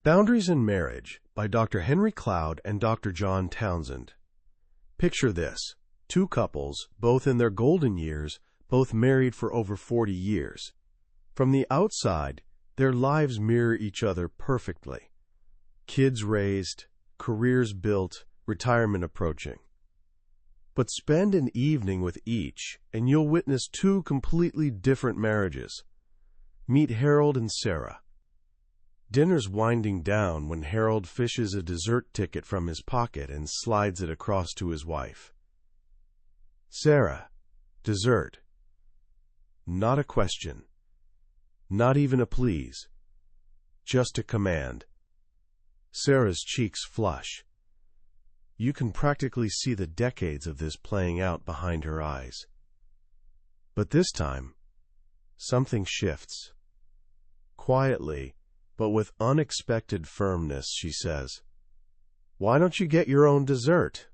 Boundaries in Marriage by Dr. Henry Cloud and Dr. John Townsend. Picture this. Two couples, both in their golden years, both married for over 40 years. From the outside, their lives mirror each other perfectly. Kids raised, careers built, retirement approaching. But spend an evening with each, and you'll witness two completely different marriages. Meet Harold and Sarah. Dinner's winding down when Harold fishes a dessert ticket from his pocket and slides it across to his wife. Sarah, dessert. Not a question. Not even a please. Just a command. Sarah's cheeks flush. You can practically see the decades of this playing out behind her eyes. But this time, something shifts. Quietly, but with unexpected firmness, she says, "Why don't you get your own dessert?"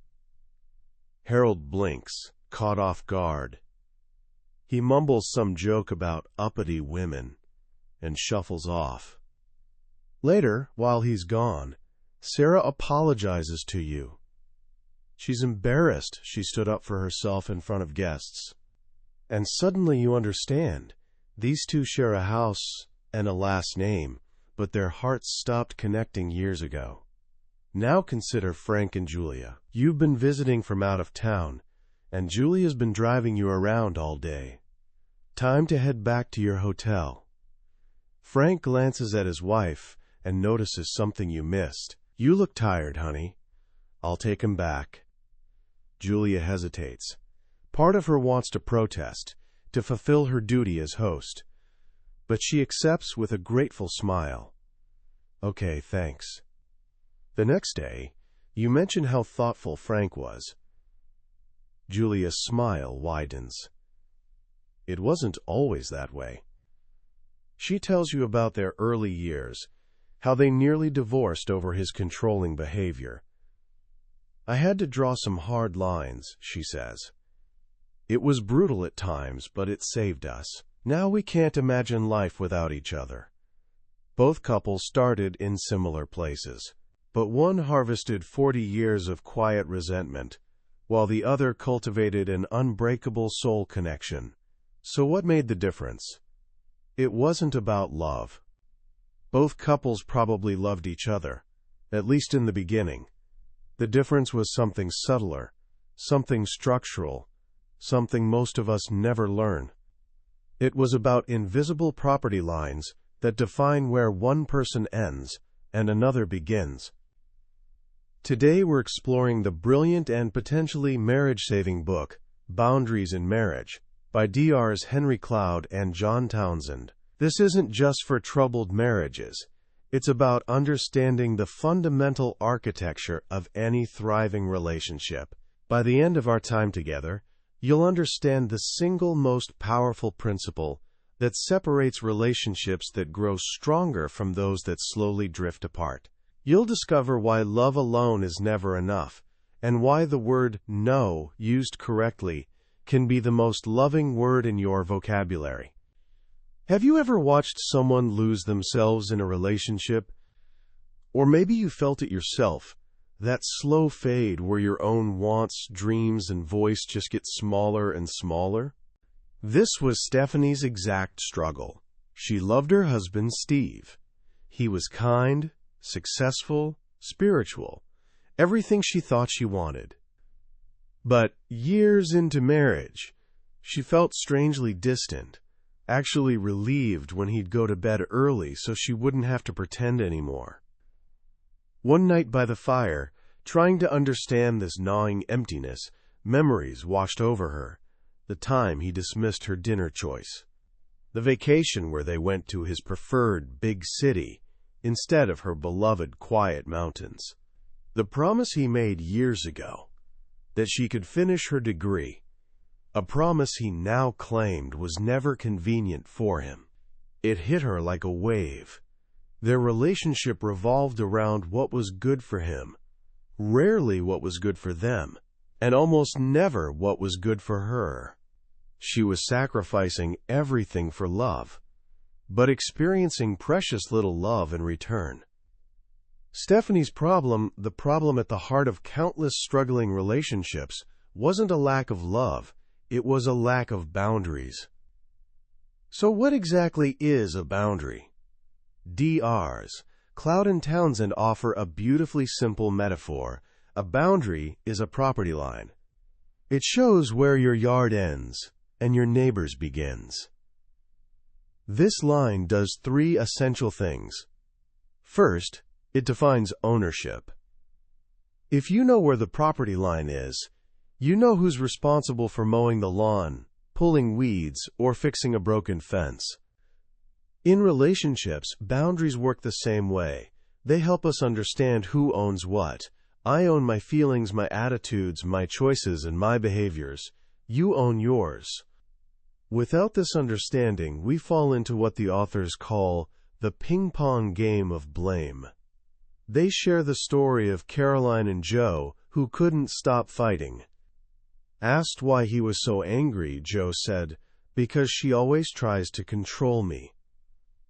Harold blinks, caught off guard. He mumbles some joke about uppity women and shuffles off. Later, while he's gone, Sarah apologizes to you. She's embarrassed she stood up for herself in front of guests. And suddenly you understand, these two share a house and a last name, but their hearts stopped connecting years ago. Now consider Frank and Julia. You've been visiting from out of town, and Julia's been driving you around all day. Time to head back to your hotel. Frank glances at his wife and notices something you missed. "You look tired, honey. I'll take him back." Julia hesitates. Part of her wants to protest, to fulfill her duty as host. But she accepts with a grateful smile. "Okay, thanks." The next day, you mention how thoughtful Frank was. Julia's smile widens. It wasn't always that way. She tells you about their early years, how they nearly divorced over his controlling behavior. "I had to draw some hard lines," she says. "It was brutal at times, but it saved us. Now we can't imagine life without each other." Both couples started in similar places, but one harvested 40 years of quiet resentment, while the other cultivated an unbreakable soul connection. So what made the difference? It wasn't about love. Both couples probably loved each other, at least in the beginning. The difference was something subtler, something structural, something most of us never learn. It was about invisible property lines that define where one person ends and another begins. Today we're exploring the brilliant and potentially marriage-saving book, Boundaries in Marriage, by Drs. Henry Cloud and John Townsend. This isn't just for troubled marriages. It's about understanding the fundamental architecture of any thriving relationship. By the end of our time together, you'll understand the single most powerful principle that separates relationships that grow stronger from those that slowly drift apart. You'll discover why love alone is never enough, and why the word no, used correctly, can be the most loving word in your vocabulary. Have you ever watched someone lose themselves in a relationship? Or maybe you felt it yourself. That slow fade where your own wants, dreams, and voice just get smaller and smaller? This was Stephanie's exact struggle. She loved her husband, Steve. He was kind, successful, spiritual, everything she thought she wanted. But years into marriage, she felt strangely distant, actually relieved when he'd go to bed early so she wouldn't have to pretend anymore. One night by the fire, trying to understand this gnawing emptiness, memories washed over her. The time he dismissed her dinner choice. The vacation where they went to his preferred big city instead of her beloved quiet mountains. The promise he made years ago, that she could finish her degree, a promise he now claimed was never convenient for him. It hit her like a wave. Their relationship revolved around what was good for him, rarely what was good for them, and almost never what was good for her. She was sacrificing everything for love, but experiencing precious little love in return. Stephanie's problem, the problem at the heart of countless struggling relationships, wasn't a lack of love, it was a lack of boundaries. So what exactly is a boundary? DRs. Cloud and Townsend offer a beautifully simple metaphor. A boundary is a property line. It shows where your yard ends and your neighbor's begins. This line does three essential things. First, it defines ownership. If you know where the property line is, you know who's responsible for mowing the lawn, pulling weeds, or fixing a broken fence. In relationships, boundaries work the same way. They help us understand who owns what. I own my feelings, my attitudes, my choices, and my behaviors. You own yours. Without this understanding, we fall into what the authors call the ping-pong game of blame. They share the story of Caroline and Joe, who couldn't stop fighting. Asked why he was so angry, Joe said, "Because she always tries to control me."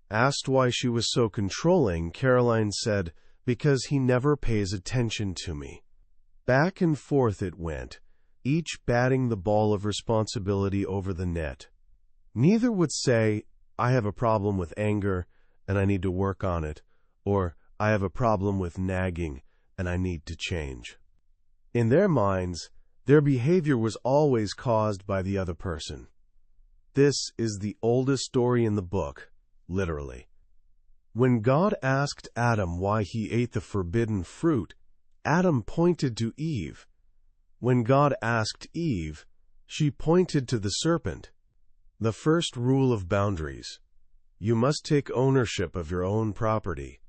Asked why she was so controlling, Caroline said, "Because he never pays attention to me." Back and forth it went, each batting the ball of responsibility over the net. Neither would say, "I have a problem with anger, and I need to work on it," or "I have a problem with nagging, and I need to change." In their minds, their behavior was always caused by the other person. This is the oldest story in the book, literally. When God asked Adam why he ate the forbidden fruit, Adam pointed to Eve. When God asked Eve, she pointed to the serpent. The first rule of boundaries: you must take ownership of your own property.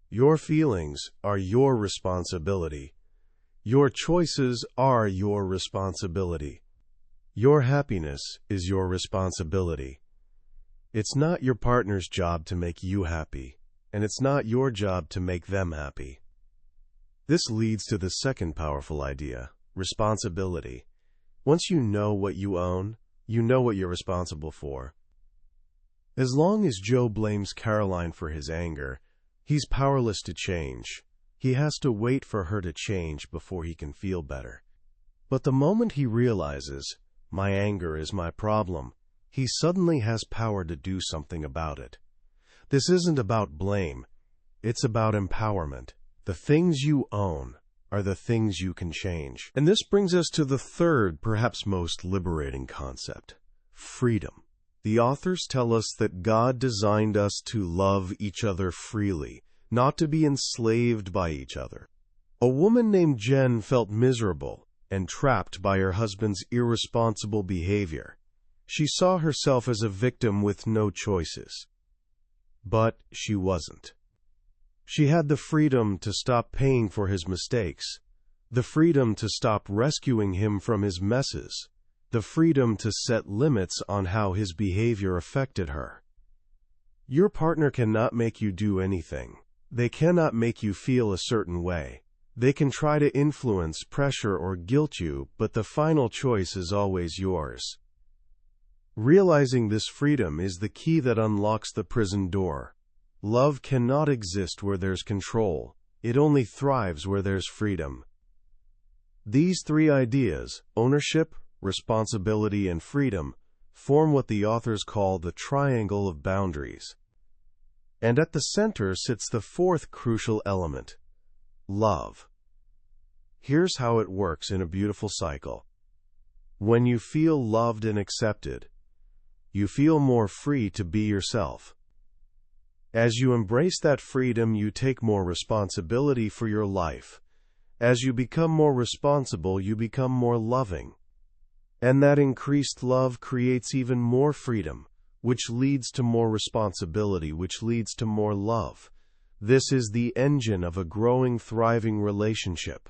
Your feelings are your responsibility. Your choices are your responsibility. Your happiness is your responsibility. It's not your partner's job to make you happy, and it's not your job to make them happy. This leads to the second powerful idea, responsibility. Once you know what you own, you know what you're responsible for. As long as Joe blames Caroline for his anger, he's powerless to change. He has to wait for her to change before he can feel better. But the moment he realizes, my anger is my problem, he suddenly has power to do something about it. This isn't about blame. It's about empowerment. The things you own are the things you can change. And this brings us to the third, perhaps most liberating concept: freedom. The authors tell us that God designed us to love each other freely, not to be enslaved by each other. A woman named Jen felt miserable and trapped by her husband's irresponsible behavior. She saw herself as a victim with no choices. But she wasn't. She had the freedom to stop paying for his mistakes, the freedom to stop rescuing him from his messes, the freedom to set limits on how his behavior affected her. Your partner cannot make you do anything. They cannot make you feel a certain way. They can try to influence, pressure, or guilt you, but the final choice is always yours. Realizing this freedom is the key that unlocks the prison door. Love cannot exist where there's control. It only thrives where there's freedom. These three ideas, ownership, responsibility, and freedom, form what the authors call the triangle of boundaries. And at the center sits the fourth crucial element: love. Here's how it works in a beautiful cycle. When you feel loved and accepted, you feel more free to be yourself. As you embrace that freedom, you take more responsibility for your life. As you become more responsible, you become more loving. And that increased love creates even more freedom, which leads to more responsibility, which leads to more love. This is the engine of a growing, thriving relationship.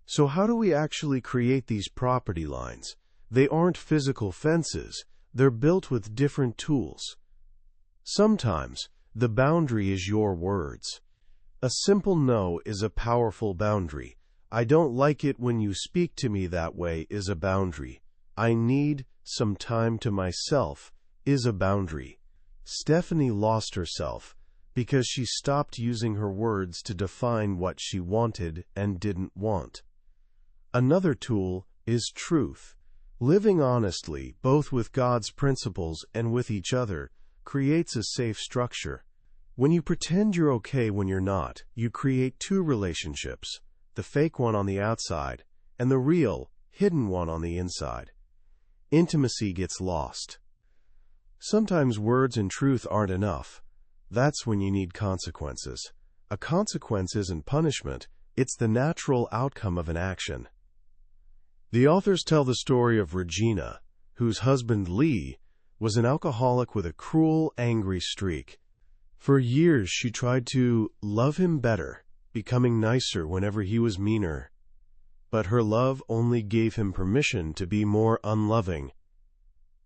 So how do we actually create these property lines? They aren't physical fences. They're built with different tools. Sometimes, the boundary is your words. A simple no is a powerful boundary. I don't like it when you speak to me that way is a boundary. I need some time to myself is a boundary. Stephanie lost herself because she stopped using her words to define what she wanted and didn't want. Another tool is truth. Living honestly, both with God's principles and with each other, creates a safe structure. When you pretend you're okay when you're not, you create two relationships, the fake one on the outside and the real, hidden one on the inside. Intimacy gets lost. Sometimes words and truth aren't enough. That's when you need consequences. A consequence isn't punishment, it's the natural outcome of an action. The authors tell the story of Regina, whose husband Lee was an alcoholic with a cruel, angry streak. For years she tried to love him better, becoming nicer whenever he was meaner. But her love only gave him permission to be more unloving.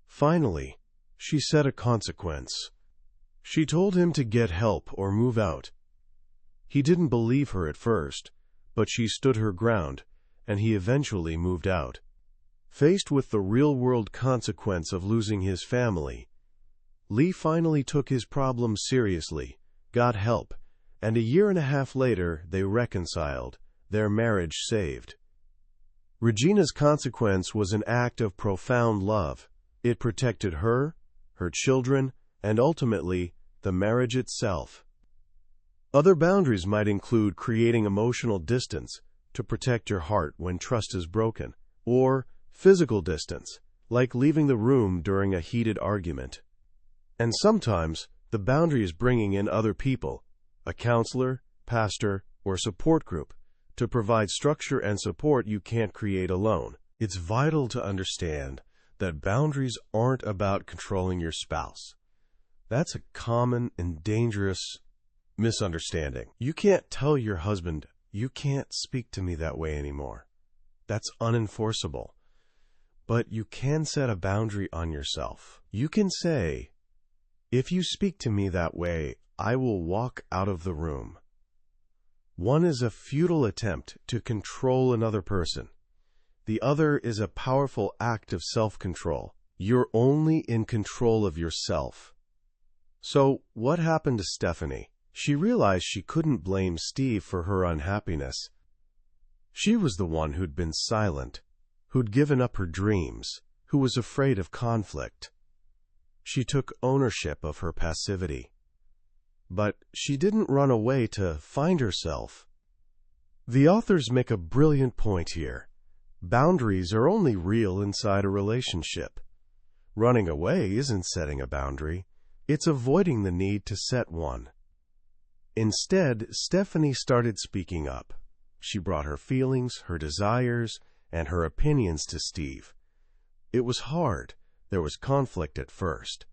Finally, she set a consequence. She told him to get help or move out. He didn't believe her at first, but she stood her ground, and he eventually moved out. Faced with the real-world consequence of losing his family, Lee finally took his problem seriously, got help, and a year and a half later they reconciled, their marriage saved. Regina's consequence was an act of profound love. It protected her, her children, and ultimately, the marriage itself. Other boundaries might include creating emotional distance to protect your heart when trust is broken, or physical distance, like leaving the room during a heated argument. And sometimes, the boundary is bringing in other people, a counselor, pastor, or support group, to provide structure and support you can't create alone. It's vital to understand that boundaries aren't about controlling your spouse. That's a common and dangerous misunderstanding. You can't tell your husband, "You can't speak to me that way anymore." That's unenforceable. But you can set a boundary on yourself. You can say, "If you speak to me that way, I will walk out of the room." One is a futile attempt to control another person. The other is a powerful act of self-control. You're only in control of yourself. So, what happened to Stephanie? She realized she couldn't blame Steve for her unhappiness. She was the one who'd been silent, who'd given up her dreams, who was afraid of conflict. She took ownership of her passivity. But she didn't run away to find herself. The authors make a brilliant point here. Boundaries are only real inside a relationship. Running away isn't setting a boundary. It's avoiding the need to set one. Instead, Stephanie started speaking up. She brought her feelings, her desires, and her opinions to Steve. It was hard. There was conflict at first.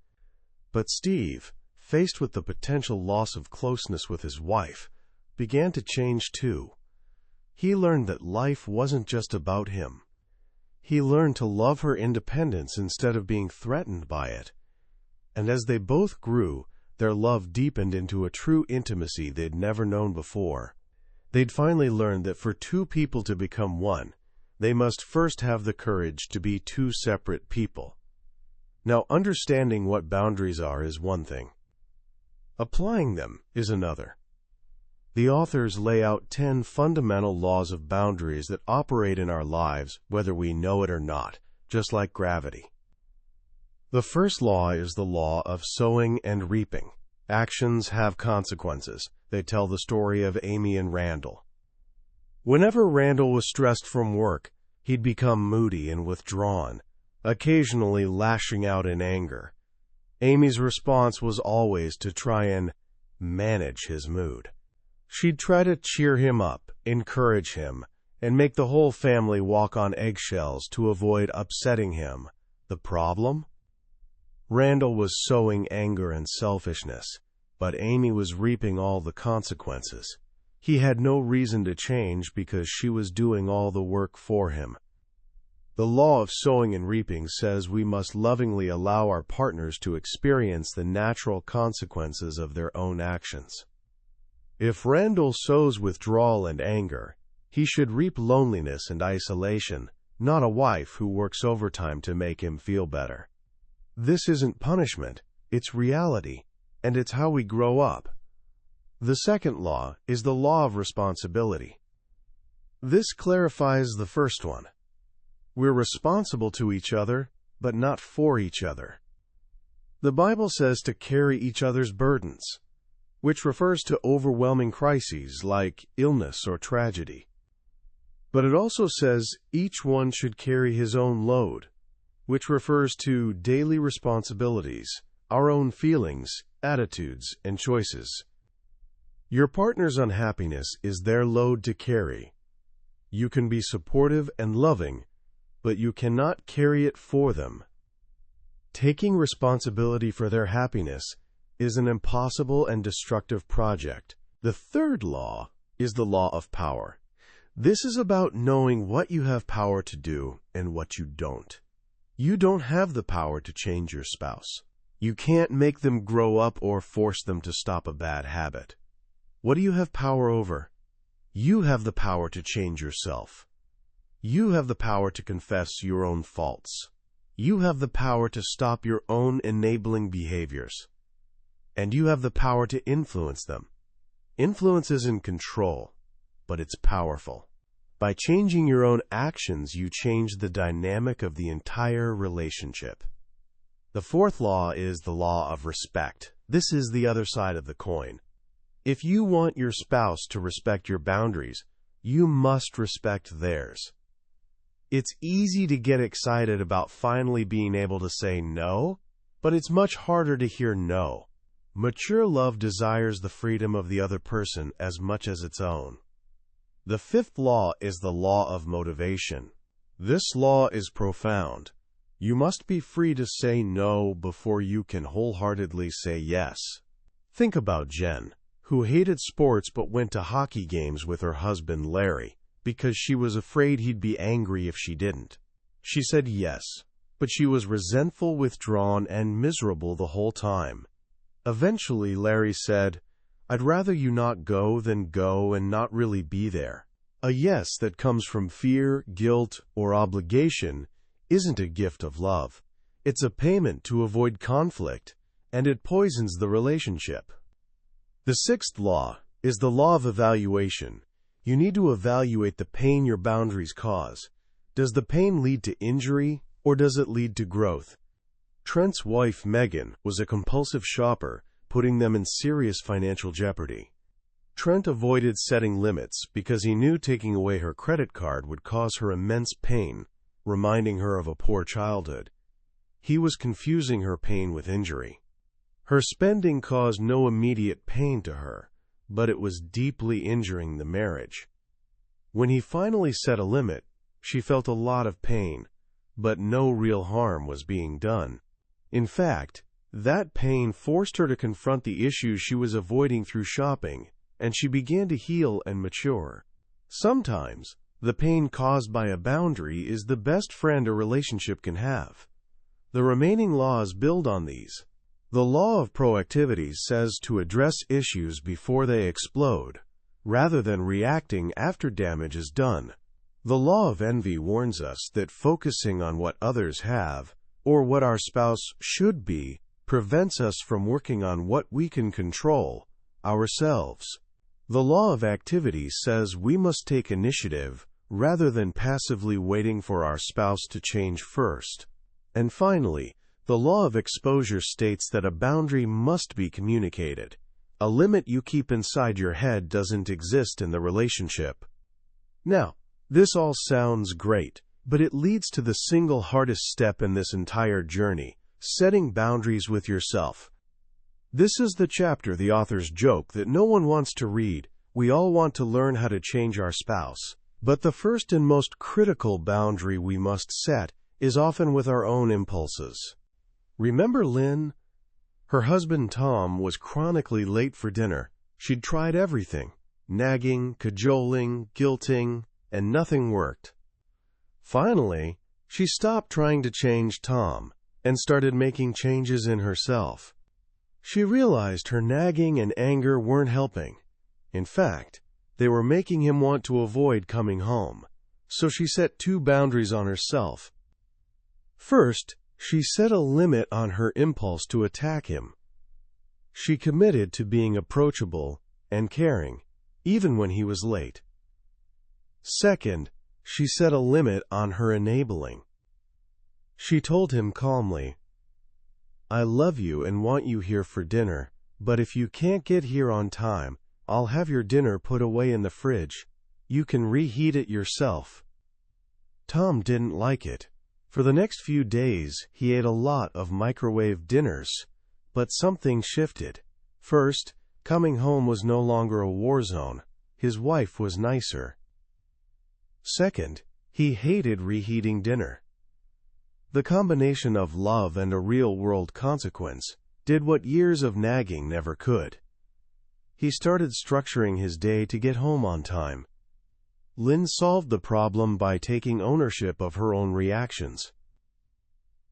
But Steve, faced with the potential loss of closeness with his wife, began to change too. He learned that life wasn't just about him. He learned to love her independence instead of being threatened by it. And as they both grew, their love deepened into a true intimacy they'd never known before. They'd finally learned that for two people to become one, they must first have the courage to be two separate people. Now, understanding what boundaries are is one thing. Applying them is another. The authors lay out 10 fundamental laws of boundaries that operate in our lives, whether we know it or not, just like gravity. The first law is the law of sowing and reaping. Actions have consequences. They tell the story of Amy and Randall. Whenever Randall was stressed from work, he'd become moody and withdrawn, occasionally lashing out in anger. Amy's response was always to try and manage his mood. She'd try to cheer him up, encourage him, and make the whole family walk on eggshells to avoid upsetting him. The problem? Randall was sowing anger and selfishness, but Amy was reaping all the consequences. He had no reason to change because she was doing all the work for him. The law of sowing and reaping says we must lovingly allow our partners to experience the natural consequences of their own actions. If Randall sows withdrawal and anger, he should reap loneliness and isolation, not a wife who works overtime to make him feel better. This isn't punishment, it's reality, and it's how we grow up. The second law is the law of responsibility. This clarifies the first one. We're responsible to each other, but not for each other. The Bible says to carry each other's burdens, which refers to overwhelming crises like illness or tragedy. But it also says each one should carry his own load, which refers to daily responsibilities, our own feelings, attitudes, and choices. Your partner's unhappiness is their load to carry. You can be supportive and loving, but you cannot carry it for them. Taking responsibility for their happiness is an impossible and destructive project. The third law is the law of power. This is about knowing what you have power to do and what you don't. You don't have the power to change your spouse. You can't make them grow up or force them to stop a bad habit. What do you have power over? You have the power to change yourself. You have the power to confess your own faults. You have the power to stop your own enabling behaviors. And you have the power to influence them. Influence isn't control, but it's powerful. By changing your own actions, you change the dynamic of the entire relationship. The fourth law is the law of respect. This is the other side of the coin. If you want your spouse to respect your boundaries, you must respect theirs. It's easy to get excited about finally being able to say no, but it's much harder to hear no. Mature love desires the freedom of the other person as much as its own. The fifth law is the law of motivation. This law is profound. You must be free to say no before you can wholeheartedly say yes. Think about Jen, who hated sports but went to hockey games with her husband Larry because she was afraid he'd be angry if she didn't. She said yes, but she was resentful, withdrawn, and miserable the whole time. Eventually, Larry said, "I'd rather you not go than go and not really be there." A yes that comes from fear, guilt, or obligation isn't a gift of love. It's a payment to avoid conflict, and it poisons the relationship. The sixth law is the law of evaluation. You need to evaluate the pain your boundaries cause. Does the pain lead to injury, or does it lead to growth? Trent's wife, Megan, was a compulsive shopper, putting them in serious financial jeopardy. Trent avoided setting limits because he knew taking away her credit card would cause her immense pain, reminding her of a poor childhood. He was confusing her pain with injury. Her spending caused no immediate pain to her, but it was deeply injuring the marriage. When he finally set a limit, she felt a lot of pain, but no real harm was being done. In fact, that pain forced her to confront the issues she was avoiding through shopping, and she began to heal and mature. Sometimes, the pain caused by a boundary is the best friend a relationship can have. The remaining laws build on these. The law of proactivity says to address issues before they explode, rather than reacting after damage is done. The law of envy warns us that focusing on what others have, or what our spouse should be, prevents us from working on what we can control, ourselves. The law of activity says we must take initiative rather than passively waiting for our spouse to change first. And finally, the law of exposure states that a boundary must be communicated. A limit you keep inside your head doesn't exist in the relationship. Now, this all sounds great, but it leads to the single hardest step in this entire journey: setting boundaries with yourself. This is the chapter the authors joke that no one wants to read. We all want to learn how to change our spouse. But the first and most critical boundary we must set is often with our own impulses. Remember Lynn? Her husband Tom was chronically late for dinner. She'd tried everything: nagging, cajoling, guilting, and nothing worked. Finally, she stopped trying to change Tom and started making changes in herself. She realized her nagging and anger weren't helping. In fact, they were making him want to avoid coming home. So she set 2 boundaries on herself. First, she set a limit on her impulse to attack him. She committed to being approachable and caring, even when he was late. Second, she set a limit on her enabling. She told him calmly, "I love you and want you here for dinner, but if you can't get here on time, I'll have your dinner put away in the fridge. You can reheat it yourself." Tom didn't like it. For the next few days, he ate a lot of microwave dinners. But something shifted. First, coming home was no longer a war zone. His wife was nicer. Second, he hated reheating dinner. The combination of love and a real-world consequence did what years of nagging never could. He started structuring his day to get home on time. Lynn solved the problem by taking ownership of her own reactions.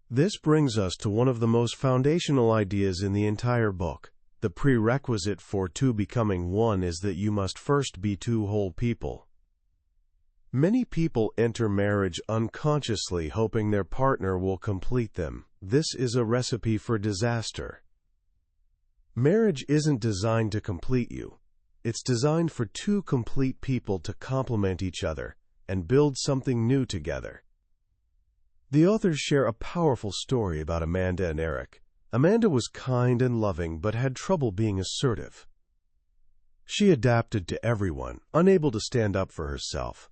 This brings us to one of the most foundational ideas in the entire book. The prerequisite for two becoming one is that you must first be two whole people. Many people enter marriage unconsciously hoping their partner will complete them. This is a recipe for disaster. Marriage isn't designed to complete you. It's designed for two complete people to complement each other and build something new together. The authors share a powerful story about Amanda and Eric. Amanda was kind and loving but had trouble being assertive. She adapted to everyone, unable to stand up for herself.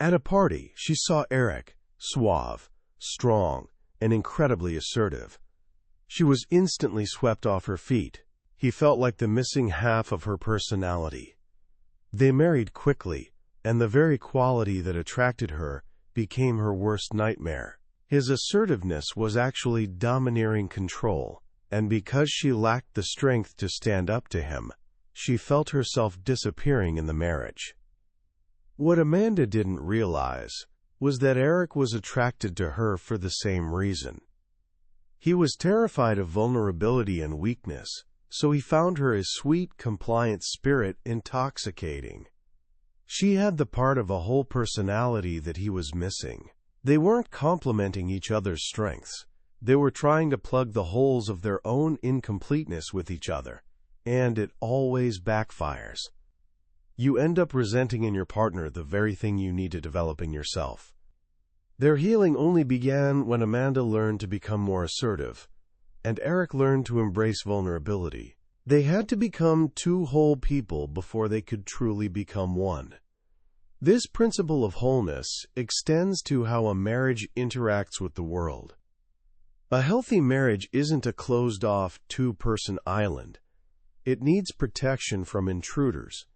At a party, she saw Eric, suave, strong, and incredibly assertive. She was instantly swept off her feet. He felt like the missing half of her personality. They married quickly, and the very quality that attracted her became her worst nightmare. His assertiveness was actually domineering control, and because she lacked the strength to stand up to him, she felt herself disappearing in the marriage. What Amanda didn't realize was that Eric was attracted to her for the same reason. He was terrified of vulnerability and weakness, so he found her sweet, compliant spirit intoxicating. She had the part of a whole personality that he was missing. They weren't complementing each other's strengths. They were trying to plug the holes of their own incompleteness with each other, and it always backfires. You end up resenting in your partner the very thing you need to develop in yourself. Their healing only began when Amanda learned to become more assertive, and Eric learned to embrace vulnerability. They had to become two whole people before they could truly become one. This principle of wholeness extends to how a marriage interacts with the world. A healthy marriage isn't a closed-off, two-person island. It needs protection from intruders.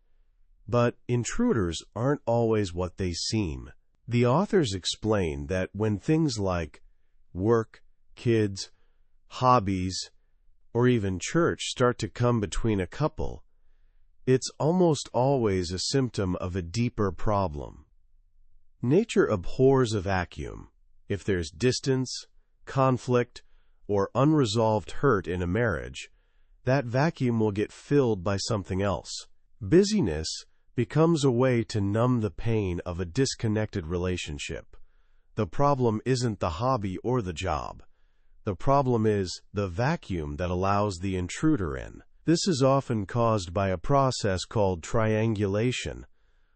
But intruders aren't always what they seem. The authors explain that when things like work, kids, hobbies, or even church start to come between a couple, it's almost always a symptom of a deeper problem. Nature abhors a vacuum. If there's distance, conflict, or unresolved hurt in a marriage, that vacuum will get filled by something else. Busyness becomes a way to numb the pain of a disconnected relationship. The problem isn't the hobby or the job. The problem is the vacuum that allows the intruder in. This is often caused by a process called triangulation,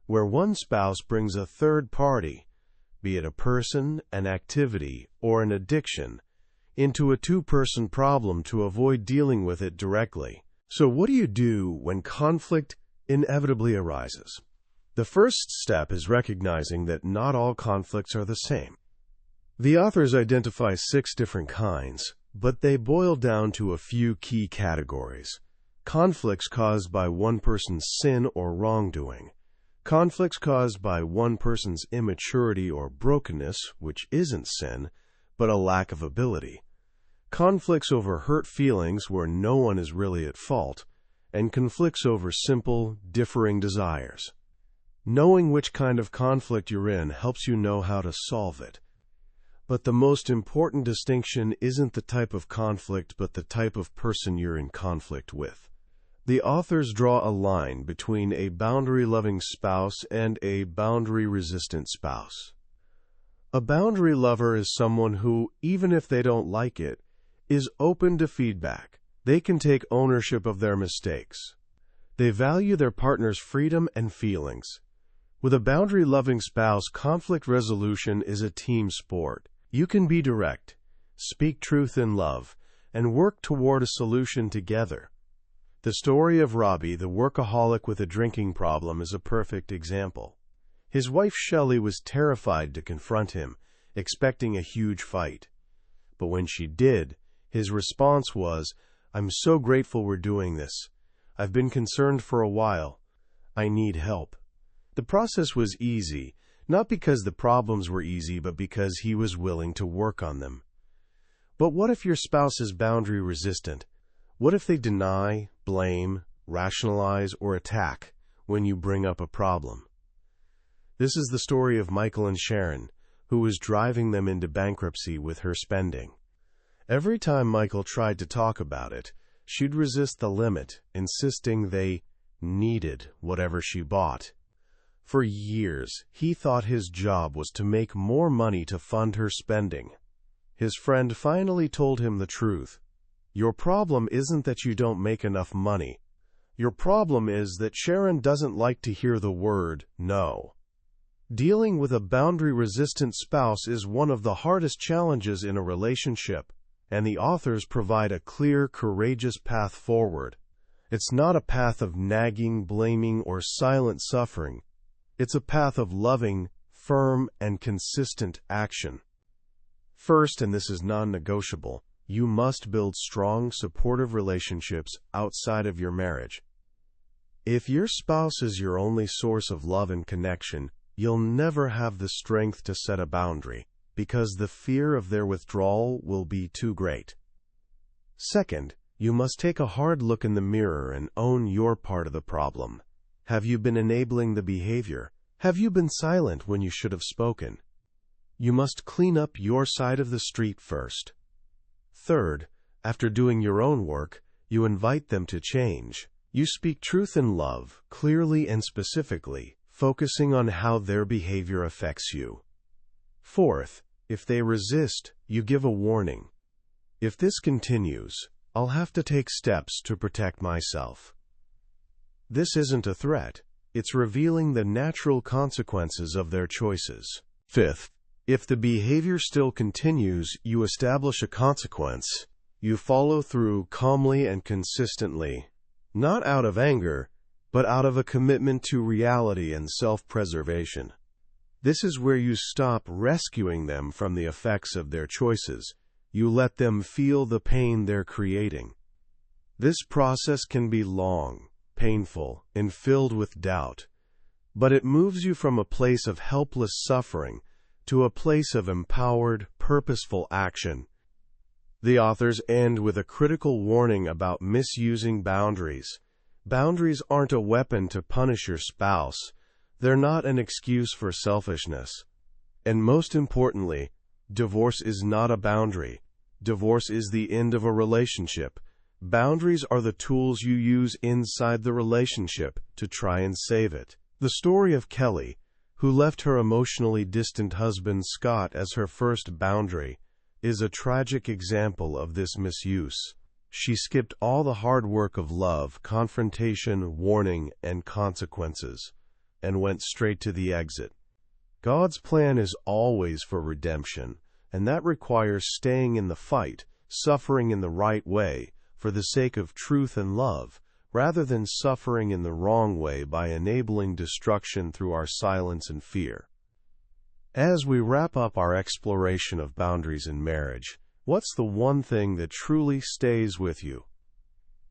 where one spouse brings a third party, be it a person, an activity, or an addiction, into a two-person problem to avoid dealing with it directly. So what do you do when conflict inevitably arises? The first step is recognizing that not all conflicts are the same. The authors identify 6 different kinds, but they boil down to a few key categories. Conflicts caused by one person's sin or wrongdoing. Conflicts caused by one person's immaturity or brokenness, which isn't sin, but a lack of ability. Conflicts over hurt feelings where no one is really at fault, and conflicts over simple, differing desires. Knowing which kind of conflict you're in helps you know how to solve it. But the most important distinction isn't the type of conflict, but the type of person you're in conflict with. The authors draw a line between a boundary-loving spouse and a boundary-resistant spouse. A boundary lover is someone who, even if they don't like it, is open to feedback. They can take ownership of their mistakes. They value their partner's freedom and feelings. With a boundary-loving spouse, conflict resolution is a team sport. You can be direct, speak truth in love, and work toward a solution together. The story of Robbie, the workaholic with a drinking problem, is a perfect example. His wife Shelley was terrified to confront him, expecting a huge fight. But when she did, his response was, "I'm so grateful we're doing this. I've been concerned for a while. I need help." The process was easy, not because the problems were easy, but because he was willing to work on them. But what if your spouse is boundary resistant? What if they deny, blame, rationalize, or attack when you bring up a problem? This is the story of Michael and Sharon, who was driving them into bankruptcy with her spending. Every time Michael tried to talk about it, she'd resist the limit, insisting they needed whatever she bought. For years, he thought his job was to make more money to fund her spending. His friend finally told him the truth. "Your problem isn't that you don't make enough money. Your problem is that Sharon doesn't like to hear the word no." Dealing with a boundary-resistant spouse is one of the hardest challenges in a relationship, and the authors provide a clear, courageous path forward. It's not a path of nagging, blaming, or silent suffering. It's a path of loving, firm, and consistent action. First, and this is non-negotiable, you must build strong, supportive relationships outside of your marriage. If your spouse is your only source of love and connection, you'll never have the strength to set a boundary, because the fear of their withdrawal will be too great. Second, you must take a hard look in the mirror and own your part of the problem. Have you been enabling the behavior? Have you been silent when you should have spoken? You must clean up your side of the street first. Third, after doing your own work, you invite them to change. You speak truth in love, clearly and specifically, focusing on how their behavior affects you. Fourth, if they resist, you give a warning. If this continues, I'll have to take steps to protect myself. This isn't a threat. It's revealing the natural consequences of their choices. Fifth, if the behavior still continues, you establish a consequence. You follow through calmly and consistently, not out of anger, but out of a commitment to reality and self-preservation. This is where you stop rescuing them from the effects of their choices. You let them feel the pain they're creating. This process can be long, painful, and filled with doubt, but it moves you from a place of helpless suffering to a place of empowered, purposeful action. The authors end with a critical warning about misusing boundaries. Boundaries aren't a weapon to punish your spouse. They're not an excuse for selfishness. And most importantly, divorce is not a boundary. Divorce is the end of a relationship. Boundaries are the tools you use inside the relationship to try and save it. The story of Kelly, who left her emotionally distant husband Scott as her first boundary, is a tragic example of this misuse. She skipped all the hard work of love, confrontation, warning, and consequences, and went straight to the exit. God's plan is always for redemption, and that requires staying in the fight, suffering in the right way, for the sake of truth and love, rather than suffering in the wrong way by enabling destruction through our silence and fear. As we wrap up our exploration of boundaries in marriage, what's the one thing that truly stays with you?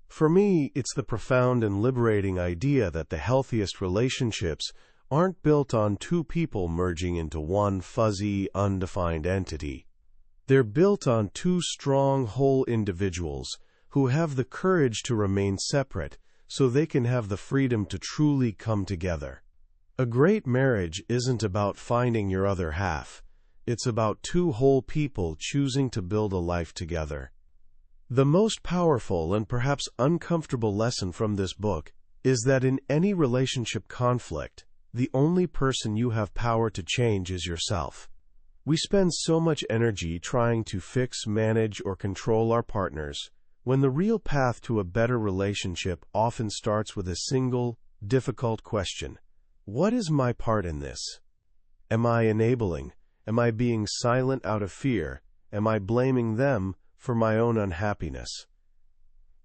For me, it's the profound and liberating idea that the healthiest relationships aren't built on two people merging into one fuzzy, undefined entity. They're built on two strong, whole individuals who have the courage to remain separate so they can have the freedom to truly come together. A great marriage isn't about finding your other half. It's about two whole people choosing to build a life together. The most powerful and perhaps uncomfortable lesson from this book is that in any relationship conflict, the only person you have power to change is yourself. We spend so much energy trying to fix, manage, or control our partners, when the real path to a better relationship often starts with a single, difficult question. What is my part in this? Am I enabling? Am I being silent out of fear? Am I blaming them for my own unhappiness?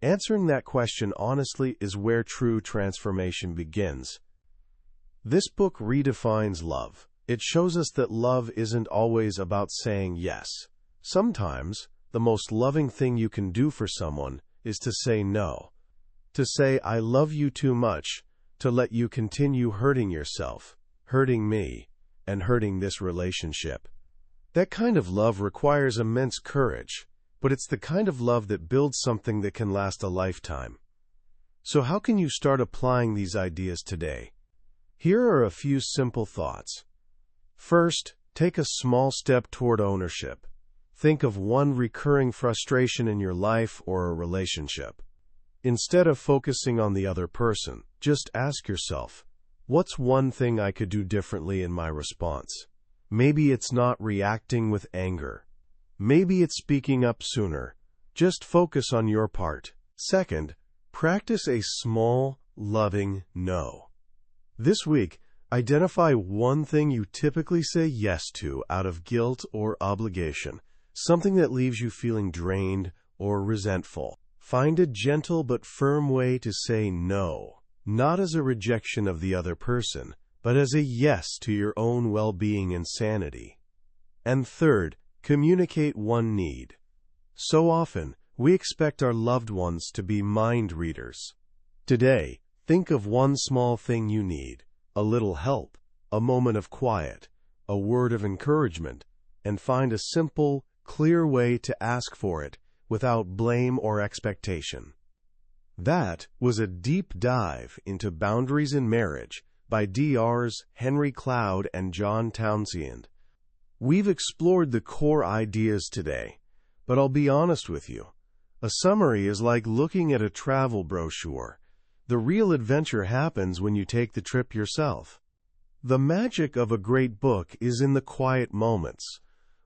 Answering that question honestly is where true transformation begins. This book redefines love. It shows us that love isn't always about saying yes. Sometimes, the most loving thing you can do for someone is to say no. To say, I love you too much, to let you continue hurting yourself, hurting me, and hurting this relationship. That kind of love requires immense courage, but it's the kind of love that builds something that can last a lifetime. So how can you start applying these ideas today? Here are a few simple thoughts. First, take a small step toward ownership. Think of one recurring frustration in your life or a relationship. Instead of focusing on the other person, just ask yourself, what's one thing I could do differently in my response? Maybe it's not reacting with anger. Maybe it's speaking up sooner. Just focus on your part. Second, practice a small, loving no. This week, identify one thing you typically say yes to out of guilt or obligation, something that leaves you feeling drained or resentful. Find a gentle but firm way to say no, not as a rejection of the other person, but as a yes to your own well-being and sanity. And third, communicate one need. So often, we expect our loved ones to be mind readers. Today, think of one small thing you need, a little help, a moment of quiet, a word of encouragement, and find a simple, clear way to ask for it without blame or expectation. That was a deep dive into Boundaries in Marriage by Drs. Henry Cloud and John Townsend. We've explored the core ideas today, but I'll be honest with you. A summary is like looking at a travel brochure. The real adventure happens when you take the trip yourself. The magic of a great book is in the quiet moments,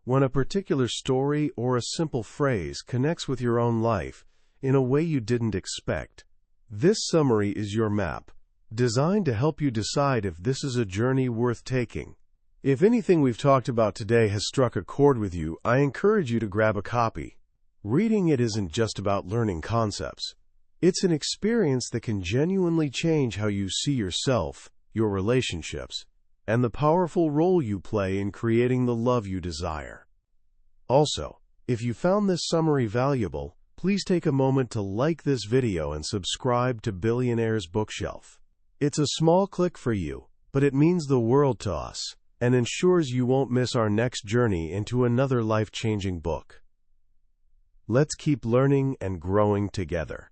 when a particular story or a simple phrase connects with your own life in a way you didn't expect. This summary is your map, designed to help you decide if this is a journey worth taking. If anything we've talked about today has struck a chord with you, I encourage you to grab a copy. Reading it isn't just about learning concepts. It's an experience that can genuinely change how you see yourself, your relationships, and the powerful role you play in creating the love you desire. Also, if you found this summary valuable, please take a moment to like this video and subscribe to Billionaire's Bookshelf. It's a small click for you, but it means the world to us and ensures you won't miss our next journey into another life-changing book. Let's keep learning and growing together.